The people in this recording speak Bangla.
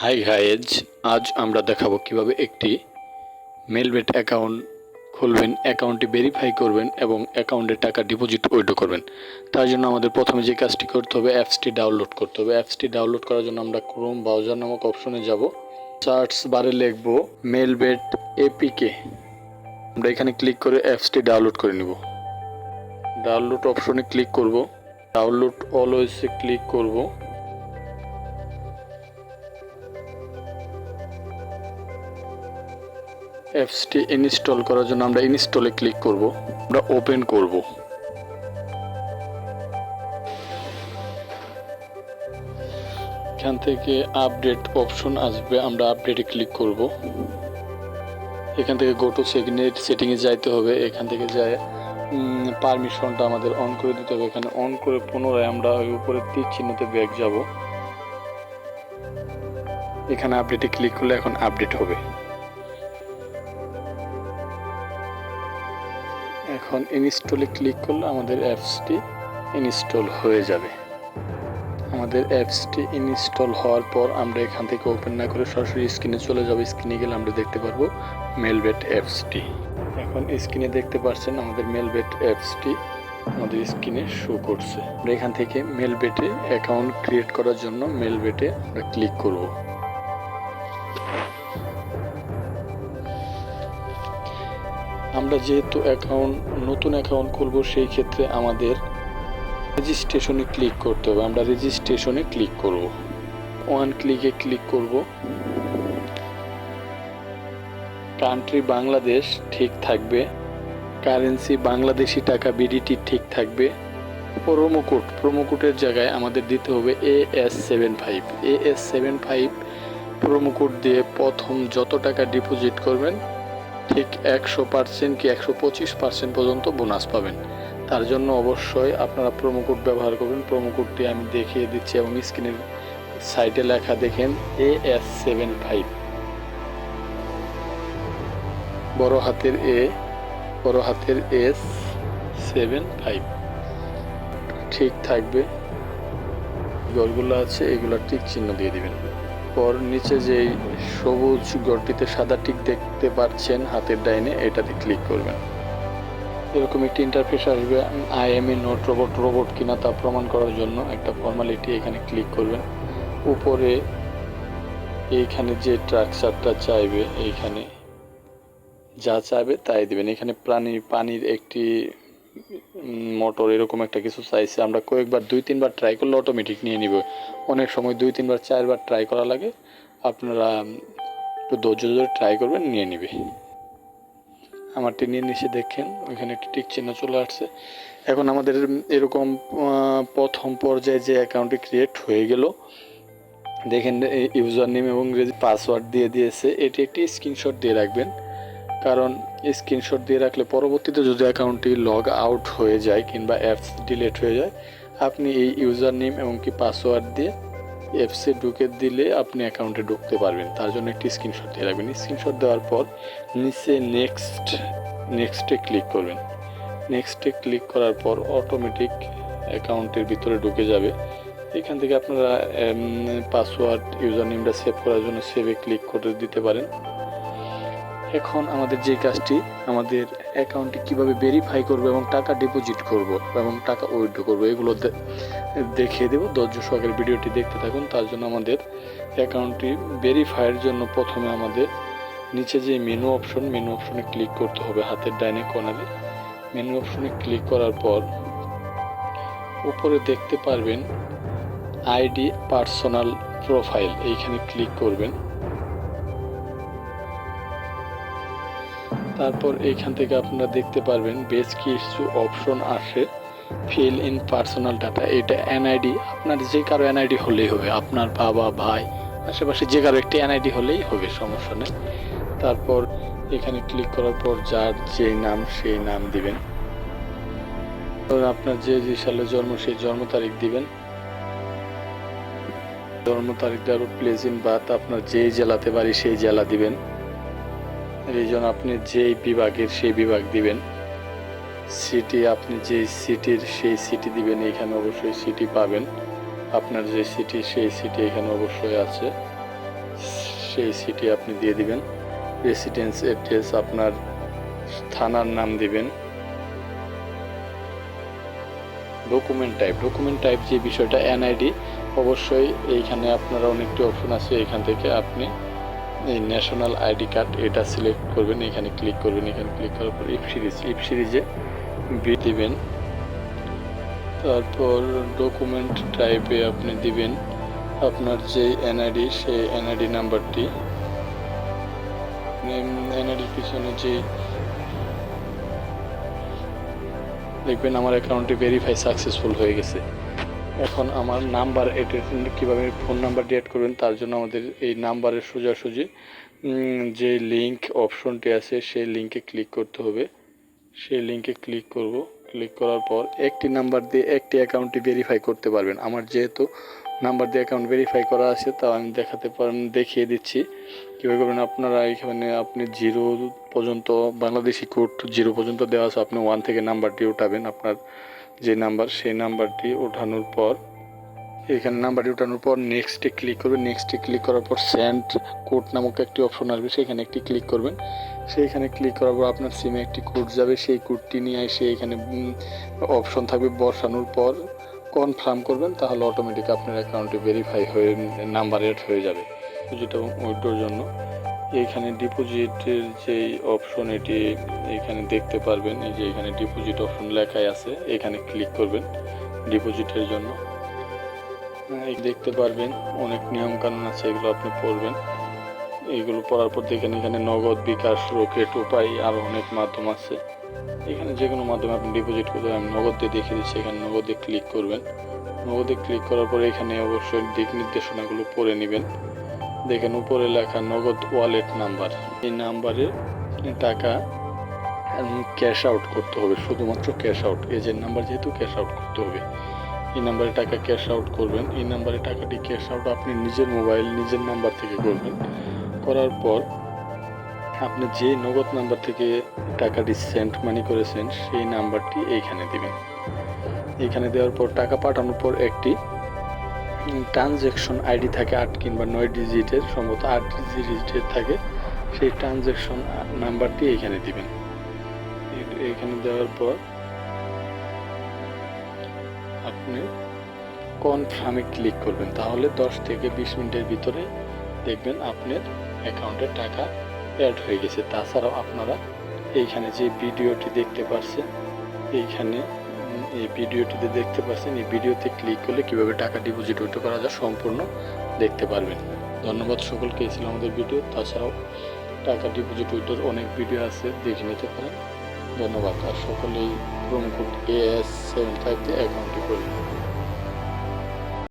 হাই গাইজ, আজ আমরা দেখাবো কিভাবে একটি মেলবেট অ্যাকাউন্ট খুলবেন, অ্যাকাউন্টটি ভেরিফাই করবেন এবং অ্যাকাউন্টে টাকা ডিপোজিট উইথড্র করবেন। তার জন্য আমাদের প্রথমে যে কাজটি করতে হবে, অ্যাপসটি ডাউনলোড করতে হবে। অ্যাপসটি ডাউনলোড করার জন্য আমরা ক্রোম ব্রাউজার নামক অপশনে যাব। সার্চ বারে লিখব মেলবেট এপিকে। আমরা এখানে ক্লিক করে অ্যাপসটি ডাউনলোড করে নিব। ডাউনলোড অপশনে ক্লিক করব, ডাউনলোড অলওয়েজে ক্লিক করব। অ্যাপসটি ইনস্টল করার জন্য আমরা ইনস্টলে ক্লিক করব, আমরা ওপেন করব। এখান থেকে আপডেট অপশন আসবে, আমরা আপডেটে ক্লিক করব। এখান থেকে গো টু সেটিংয়ে যাইতে হবে। এখান থেকে যায় পারমিশনটা আমাদের অন করে দিতে হবে। এখানে অন করে পুনরায় আমরা উপরে তীর চিহ্নতে ব্যাক যাব। এখানে আপডেটে ক্লিক করলে এখন আপডেট হবে। এখন ইনস্টলে ক্লিক করলে আমাদের অ্যাপসটি ইনস্টল হয়ে যাবে। আমাদের অ্যাপসটি ইনস্টল হওয়ার পর আমরা এখান থেকে ওপেন না করে সরাসরি স্ক্রিনে চলে যাব। স্ক্রিনে গেলে আমরা দেখতে পারবো মেলবেট অ্যাপসটি। এখন স্ক্রিনে দেখতে পাচ্ছেন আমাদের মেলবেট অ্যাপসটি আমাদের স্ক্রিনে শো করছে। আমরা এখান থেকে মেলবেটে অ্যাকাউন্ট ক্রিয়েট করার জন্য মেলবেটে আমরা ক্লিক করব। আমরা যেহেতু নতুন অ্যাকাউন্ট খুলব, সেই ক্ষেত্রে আমাদের রেজিস্ট্রেশনে ক্লিক করতে হবে। আমরা রেজিস্ট্রেশনে ক্লিক করব, ওয়ান ক্লিকে ক্লিক করব। কান্ট্রি বাংলাদেশ ঠিক থাকবে, কারেন্সি বাংলাদেশি টাকা বিডিটি ঠিক থাকবে। প্রোমো কোডের জায়গায় আমাদের দিতে হবে AS75। AS75 প্রোমো কোড দিয়ে প্রথম যত টাকা ডিপোজিট করবেন ঠিক 100% কি 125% পর্যন্ত বোনাস পাবেন। তার জন্য অবশ্যই আপনারা প্রোমো কোড ব্যবহার করবেন। প্রোমো কোডটি আমি দেখিয়ে দিচ্ছি এবং স্ক্রিনের সাইডে লেখা দেখেন AS75, বড় হাতের A, বড় হাতের S75 ঠিক থাকবে। ঘরগুলো আছে এগুলো টিক চিহ্ন দিয়ে দিবেন। পর নিচে যেই সবুজ ঘরটিতে সাদা টিক দেখতে পাচ্ছেন হাতের ডাইনে, এটাতে ক্লিক করবেন। এরকম একটি ইন্টারফেস আসবে। I M A not robot কিনা তা প্রমাণ করার জন্য একটা ফর্মালিটি, এখানে ক্লিক করবেন। উপরে এইখানে যে স্ট্রাকচারটা চাইবে, এইখানে যা চাইবে তাই দিবেন। এখানে পানির একটি মোটর এরকম একটা কিছু চাইছে। আমরা কয়েকবার 2-3 বার ট্রাই করলে অটোমেটিক নিয়ে নিব। অনেক সময় 2-3 বার 4 বার ট্রাই করা লাগে। আপনারা একটু ধৈর্য ধরে ট্রাই করবেন, নিয়ে নিবে। আমারটি নিয়ে নিচে দেখেন ওইখানে একটি টিক চিহ্ন চলে আসছে। এখন আমাদের এরকম প্রথম পর্যায়ে যে অ্যাকাউন্টটি ক্রিয়েট হয়ে গেল, দেখেন ইউজার নেম এবং পাসওয়ার্ড দিয়ে দিয়েছে। এটি একটি স্ক্রিনশট দিয়ে রাখবেন, কারণ স্ক্রিনশট দিয়ে রাখলে পরবর্তীতে যদি অ্যাকাউন্টটি লগ আউট হয়ে যায় কিংবা অ্যাপস ডিলিট হয়ে যায়, আপনি এই ইউজার নেম এবং কি পাসওয়ার্ড দিয়ে অ্যাপসে ঢুকে দিলে আপনি অ্যাকাউন্টে ঢুকতে পারবেন। তার জন্য একটি স্ক্রিনশট দিয়ে রাখবেন। স্ক্রিনশট দেওয়ার পর নিচে নেক্সটে ক্লিক করবেন। নেক্সটে ক্লিক করার পর অটোমেটিক অ্যাকাউন্টের ভিতরে ঢুকে যাবে। এখান থেকে আপনারা পাসওয়ার্ড ইউজার নেমটা সেভ করার জন্য সেভে ক্লিক করে দিতে পারেন। এখন আমাদের যে কাজটি, আমাদের অ্যাকাউন্টটি কিভাবে ভেরিফাই করব এবং টাকা ডিপোজিট করব এবং টাকা উইথড্র করব, এগুলো দেখিয়ে দেব। ধৈর্য সহকারে ভিডিওটি দেখতে থাকুন। তার জন্য আমাদের অ্যাকাউন্টটি ভেরিফাইয়ের জন্য প্রথমে আমাদের নিচে যে মেনু অপশনে ক্লিক করতে হবে। হাতের ডাইনে কর্নারে মেনু অপশনে ক্লিক করার পর উপরে দেখতে পারবেন আইডি পার্সোনাল প্রোফাইল, এইখানে ক্লিক করবেন। তারপর এইখান থেকে আপনারা দেখতে পারবেন বেশ কিছু অপশন আসে। ফিল ইন পার্সোনাল ডাটা, এটা এনআইডি, আপনার যে কারো এনআইডি হলেই হবে। আপনার বাবা, ভাই, আশেপাশে যে কারো একটি এনআইডি হলেই হবে, সমস্যা নেই। তারপর এখানে ক্লিক করার পর যার যেই নাম সেই নাম দিবেন। আপনার যে সালে জন্ম সেই জন্ম তারিখ দিবেন। জন্ম তারিখ দেওয়ার প্লেস ইন বার্থ, আপনার যেই জেলাতে বাড়ি সেই জেলা দিবেন। রিজন আপনি যেই বিভাগের সেই বিভাগ দিবেন। সিটি আপনি যে সিটির সেই সিটি দিবেন। এখানে অবশ্যই সিটি পাবেন, আপনার যে সিটি সেই সিটি এখানে অবশ্যই আছে। সেই সিটি আপনি দিয়ে দিবেন। রেসিডেন্স অ্যাড্রেস আপনার থানার নাম দিবেন। ডকুমেন্ট টাইপ যে বিষয়টা এনআইডি, অবশ্যই এইখানে আপনারা অনেকটি অপশন আছে, এখান থেকে আপনি এই ন্যাশনাল আইডি কার্ড এটা সিলেক্ট করবেন, এখানে ক্লিক করবেন। এখানে ক্লিক করার পর ইফ সিরিজে বি দিবেন। তারপর ডকুমেন্ট টাইপে আপনি দিবেন আপনার যে এনআইডি, সেই এনআইডি নাম্বারটি। এনআইডির পিছনে যে দেখবেন আমার অ্যাকাউন্টটি ভেরিফাই সাকসেসফুল হয়ে গেছে। এখন আমার নাম্বার এটা কীভাবে ফোন নাম্বার অ্যাড করবেন, তার জন্য আমাদের এই নাম্বারের সোজাসুজি যে লিঙ্ক অপশনটি আছে সেই লিঙ্কে ক্লিক করতে হবে। সেই লিঙ্কে ক্লিক করব। ক্লিক করার পর একটি নাম্বার দিয়ে একটি অ্যাকাউন্টটি ভেরিফাই করতে পারবেন। আমার যেহেতু নাম্বার দিয়ে অ্যাকাউন্ট ভেরিফাই করা আছে, তা আমি দেখিয়ে দিচ্ছি কীভাবে করবেন। আপনারা এখানে আপনি 0 পর্যন্ত বাংলাদেশি কোড 0 পর্যন্ত দেওয়া আছে, আপনি 1 থেকে নাম্বারটি উঠাবেন। আপনার যে নাম্বার, সেই নাম্বারটি ওঠানোর পর এখানে নাম্বারটি ওঠানোর পর নেক্সটে ক্লিক করবেন। নেক্সটে ক্লিক করার পর সেন্ড কোড নামক একটি অপশন আসবে, সেখানে একটি ক্লিক করবেন। সেইখানে ক্লিক করার পর আপনার সিমে একটি কোড যাবে, সেই কোডটি নিয়ে এসে এখানে অপশন থাকবে বসানোর পর কনফার্ম করবেন, তাহলে অটোমেটিক আপনার অ্যাকাউন্টে ভেরিফাই হয়ে নাম্বার অ্যাড হয়ে যাবে। ডিপোজিট এবং উইথড্রর জন্য এইখানে ডিপোজিটের যেই অপশন এটি এখানে দেখতে পারবেন। এই যে এখানে ডিপোজিট অপশন লেখাই আছে, এখানে ক্লিক করবেন ডিপোজিটের জন্য। দেখতে পারবেন অনেক নিয়ম কানুন আছে, এগুলো আপনি পড়বেন। এইগুলো পড়ার পর দেখেন এখানে নগদ, বিকাশ, রকেট, উপায় আরও অনেক মাধ্যম আছে। এখানে যে কোনো মাধ্যমে আপনি ডিপোজিট করতে, আমি নগদ দিয়ে দেখিয়ে দিচ্ছি। এখানে নগদে ক্লিক করবেন। নগদে ক্লিক করার পরে এখানে অবশ্যই দিক নির্দেশনাগুলো পড়ে নেবেন। দেখেন উপরে লেখা নগদ ওয়ালেট নাম্বার, এই নাম্বারে টাকা ক্যাশ আউট করতে হবে, শুধুমাত্র ক্যাশ আউট। এজেন্ট নাম্বার যেহেতু ক্যাশ আউট করতে হবে, এই নাম্বারে টাকা ক্যাশ আউট করবেন। এই নাম্বারে টাকাটি ক্যাশ আউট আপনি নিজের মোবাইল নিজের নাম্বার থেকে করবেন। করার পর আপনি যে নগদ নাম্বার থেকে টাকাটি সেন্ড মানি করেছেন, সেই নাম্বারটি এইখানে দিবেন। এখানে দেওয়ার পর টাকা পাঠানোর পর একটি ট্রানজ্যাকশন আইডি থাকে 8 কিংবা 9 ডিজিটের, সম্ভবত 8 ডিজিটের থাকে, সেই ট্রানজ্যাকশন নাম্বারটি এইখানে দিবেন। এখানে দেওয়ার পর আপনি কনফার্মে ক্লিক করবেন, তাহলে 10 থেকে 20 মিনিটের ভিতরে দেখবেন আপনার অ্যাকাউন্টে টাকা অ্যাড হয়ে গেছে। তাছাড়াও আপনারা এইখানে যে ভিডিওটি দেখতে পাচ্ছেন, এইখানে এই ভিডিওটিতে দেখতে পাচ্ছেন, এই ভিডিওতে ক্লিক করলে কীভাবে টাকা ডিপোজিট উইথড্র করা যায় সম্পূর্ণ দেখতে পারবেন। ধন্যবাদ সকলকে, এই ছিল আমাদের ভিডিও। তাছাড়াও টাকা ডিপোজিট উইথড্রর অনেক ভিডিও আছে, দেখে নিতে পারেন। ধন্যবাদ। আর সকলেই প্রোমো কোড AS75 দিয়ে অ্যাকাউন্টটি করবেন।